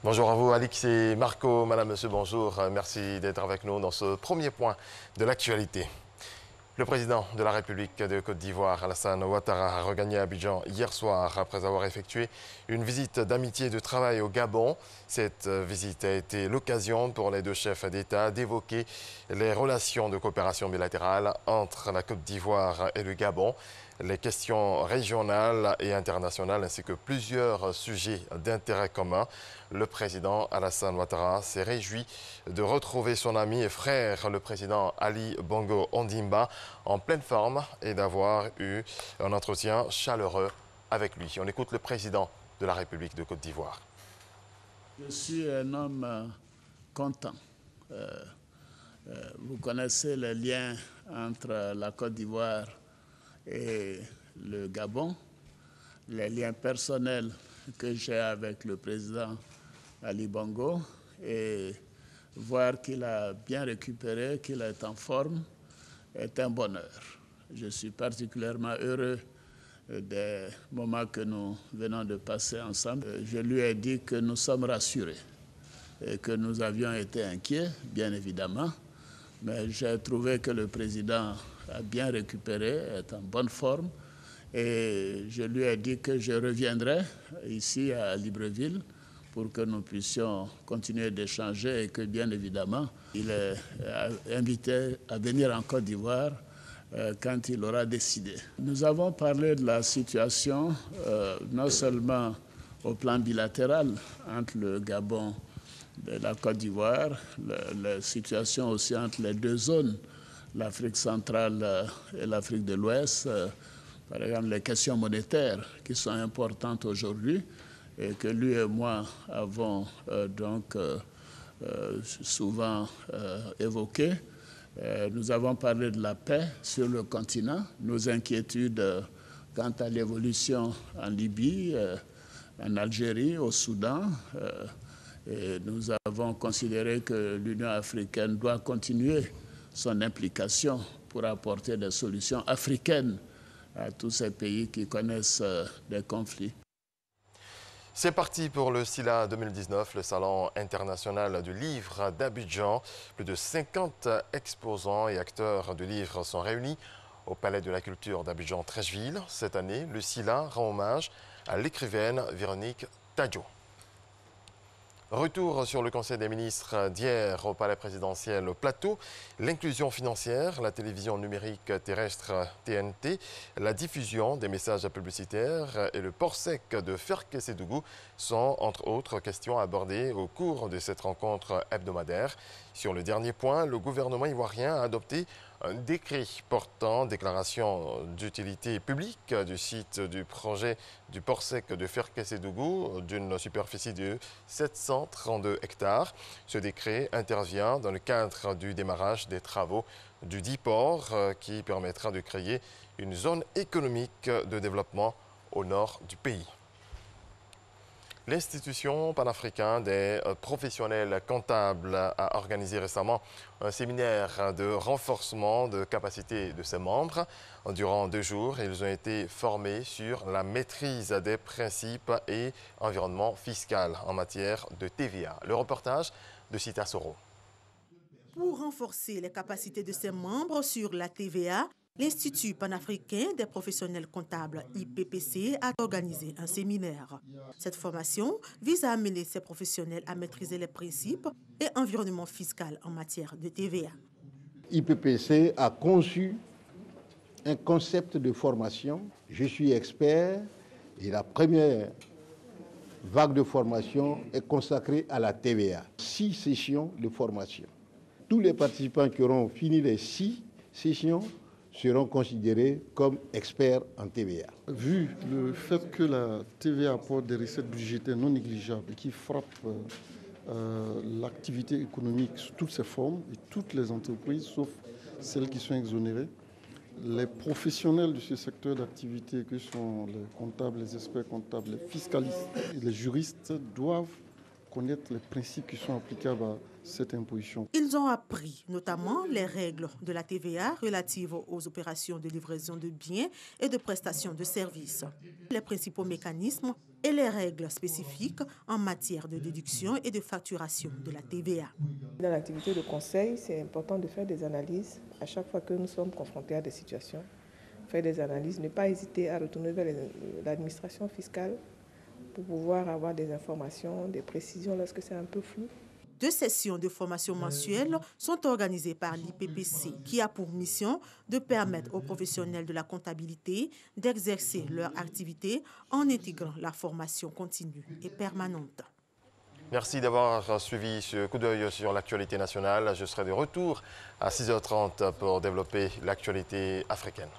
Bonjour à vous, Alix et Marco. Madame, monsieur, bonjour. Merci d'être avec nous dans ce premier point de l'actualité. Le président de la République de Côte d'Ivoire, Alassane Ouattara, a regagné Abidjan hier soir après avoir effectué une visite d'amitié et de travail au Gabon. Cette visite a été l'occasion pour les deux chefs d'État d'évoquer les relations de coopération bilatérale entre la Côte d'Ivoire et le Gabon, les questions régionales et internationales ainsi que plusieurs sujets d'intérêt commun. Le président Alassane Ouattara s'est réjoui de retrouver son ami et frère, le président Ali Bongo Ondimba, en pleine forme et d'avoir eu un entretien chaleureux avec lui. On écoute le président de la République de Côte d'Ivoire. Je suis un homme content. Vous connaissez les liens entre la Côte d'Ivoire et le Gabon, les liens personnels que j'ai avec le président Ali Bongo, et voir qu'il a bien récupéré, qu'il est en forme, est un bonheur. Je suis particulièrement heureux des moments que nous venons de passer ensemble. Je lui ai dit que nous sommes rassurés et que nous avions été inquiets, bien évidemment, mais j'ai trouvé que le président a bien récupéré, est en bonne forme, et je lui ai dit que je reviendrai ici à Libreville pour que nous puissions continuer d'échanger et que, bien évidemment, il est invité à venir en Côte d'Ivoire quand il aura décidé. Nous avons parlé de la situation, non seulement au plan bilatéral entre le Gabon et la Côte d'Ivoire, la situation aussi entre les deux zones, l'Afrique centrale et l'Afrique de l'Ouest, par exemple les questions monétaires qui sont importantes aujourd'hui et que lui et moi avons souvent évoquées. Nous avons parlé de la paix sur le continent, nos inquiétudes quant à l'évolution en Libye, en Algérie, au Soudan. Et nous avons considéré que l'Union africaine doit continuer son implication pour apporter des solutions africaines à tous ces pays qui connaissent des conflits. C'est parti pour le SILA 2019, le Salon international du livre d'Abidjan. Plus de 50 exposants et acteurs de livres sont réunis au Palais de la Culture d'Abidjan-Treichville. Cette année, le SILA rend hommage à l'écrivaine Véronique Tadjo. Retour sur le Conseil des ministres d'hier au Palais présidentiel au Plateau. L'inclusion financière, la télévision numérique terrestre TNT, la diffusion des messages publicitaires et le port sec de Ferkessédougou sont entre autres questions abordées au cours de cette rencontre hebdomadaire. Sur le dernier point, le gouvernement ivoirien a adopté un décret portant déclaration d'utilité publique du site du projet du port sec de Ferkessédougou d'une superficie de 732 hectares. Ce décret intervient dans le cadre du démarrage des travaux du dit port qui permettra de créer une zone économique de développement au nord du pays. L'Institution panafricaine des professionnels comptables a organisé récemment un séminaire de renforcement de capacité de ses membres. Durant 2 jours, ils ont été formés sur la maîtrise des principes et environnement fiscal en matière de TVA. Le reportage de Sita Soro. Pour renforcer les capacités de ses membres sur la TVA, l'Institut panafricain des professionnels comptables IPPC a organisé un séminaire. Cette formation vise à amener ces professionnels à maîtriser les principes et environnement fiscal en matière de TVA. IPPC a conçu un concept de formation. Je suis expert et la première vague de formation est consacrée à la TVA. 6 sessions de formation. Tous les participants qui auront fini les 6 sessions seront considérés comme experts en TVA. Vu le fait que la TVA apporte des recettes budgétaires non négligeables et qui frappent l'activité économique sous toutes ses formes et toutes les entreprises, sauf celles qui sont exonérées, les professionnels de ce secteur d'activité, que sont les comptables, les experts comptables, les fiscalistes et les juristes, doivent connaître les principes qui sont applicables à cette imposition. Ils ont appris notamment les règles de la TVA relatives aux opérations de livraison de biens et de prestation de services, les principaux mécanismes et les règles spécifiques en matière de déduction et de facturation de la TVA. Dans l'activité de conseil, c'est important de faire des analyses à chaque fois que nous sommes confrontés à des situations. Faire des analyses, ne pas hésiter à retourner vers l'administration fiscale pour pouvoir avoir des informations, des précisions lorsque c'est un peu flou. 2 sessions de formation mensuelles sont organisées par l'IPPC qui a pour mission de permettre aux professionnels de la comptabilité d'exercer leur activité en intégrant la formation continue et permanente. Merci d'avoir suivi ce coup d'œil sur l'actualité nationale. Je serai de retour à 6h30 pour développer l'actualité africaine.